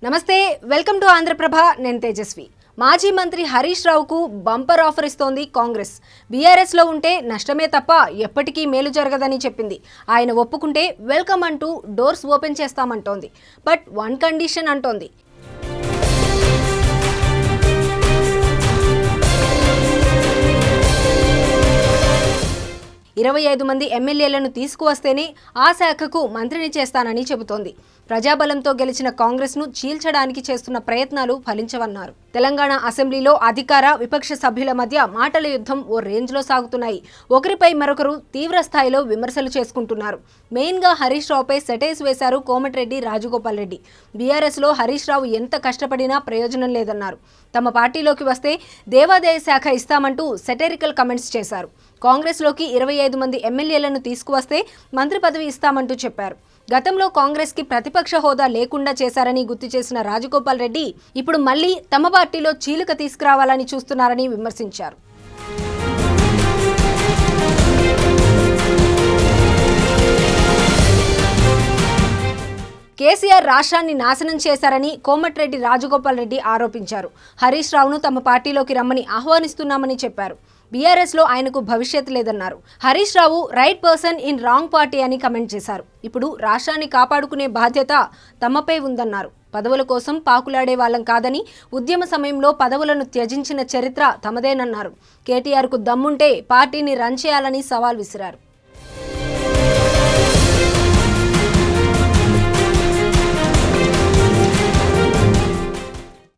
నమస్తే, welcome to Andhraprabha. నేను తేజస్వి. మాజీ మంత్రి హరీష్ రావుకు బంపర్ ఆఫర్ ఇస్తోంది కాంగ్రెస్. బీఆర్ఎస్లో ఉంటే నష్టమే తప్ప ఎప్పటికీ మేలు జరగదని చెప్పింది. ఆయన ఒప్పుకుంటే వెల్కమ్ అంటూ డోర్స్ ఓపెన్ చేస్తామంటోంది. బట్ వన్ కండిషన్ అంటోంది. 25 మంది ఎమ్మెల్యేలను తీసుకువస్తేనే ఆ శాఖకు మంత్రిని చేస్తానని చెబుతోంది. ప్రజాబలంతో గెలిచిన కాంగ్రెస్ను చీల్చడానికి చేస్తున్న ప్రయత్నాలు ఫలించవన్నారు. తెలంగాణ అసెంబ్లీలో అధికార విపక్ష సభ్యుల మధ్య మాటల యుద్ధం ఓ రేంజ్లో సాగుతున్నాయి. ఒకరిపై మరొకరు తీవ్ర స్థాయిలో విమర్శలు చేసుకుంటున్నారు. మెయిన్గా హరీష్ రావుపై సెటైర్స్ వేశారు కోమటిరెడ్డి రాజగోపాల్ రెడ్డి. బీఆర్ఎస్లో హరీష్ రావు ఎంత కష్టపడినా ప్రయోజనం లేదన్నారు. తమ పార్టీలోకి వస్తే దేవాదాయ శాఖ ఇస్తామంటూ సెటైరికల్ కమెంట్స్ చేశారు. కాంగ్రెస్లోకి 25 మంది ఎమ్మెల్యేలను తీసుకువస్తే మంత్రి పదవి ఇస్తామంటూ చెప్పారు. గతంలో కాంగ్రెస్కి ప్రతిపక్ష హోదా లేకుండా చేశారని గుర్తు చేసిన రాజగోపాల్ రెడ్డి ఇప్పుడు మళ్లీ తమ పార్టీలో చీలిక తీసుకురావాలని చూస్తున్నారని విమర్శించారు. కేసీఆర్ రాష్ట్రాన్ని నాశనం చేశారని కోమటిరెడ్డి రాజగోపాల్ రెడ్డి ఆరోపించారు. హరీష్ రావును తమ పార్టీలోకి రమ్మని ఆహ్వానిస్తున్నామని చెప్పారు. బీఆర్ఎస్లో ఆయనకు భవిష్యత్ లేదన్నారు. Harish Rao right person in wrong party అని కమెంట్ చేశారు. ఇప్పుడు రాష్ట్రాన్ని కాపాడుకునే బాధ్యత తమపై ఉందన్నారు. పదవుల కోసం పాకులాడే వాళ్ళం కాదని, ఉద్యమ సమయంలో పదవులను త్యజించిన చరిత్ర తమదేనన్నారు. కేటీఆర్కు దమ్ముంటే పార్టీని రన్ చేయాలని సవాల్ విసిరారు.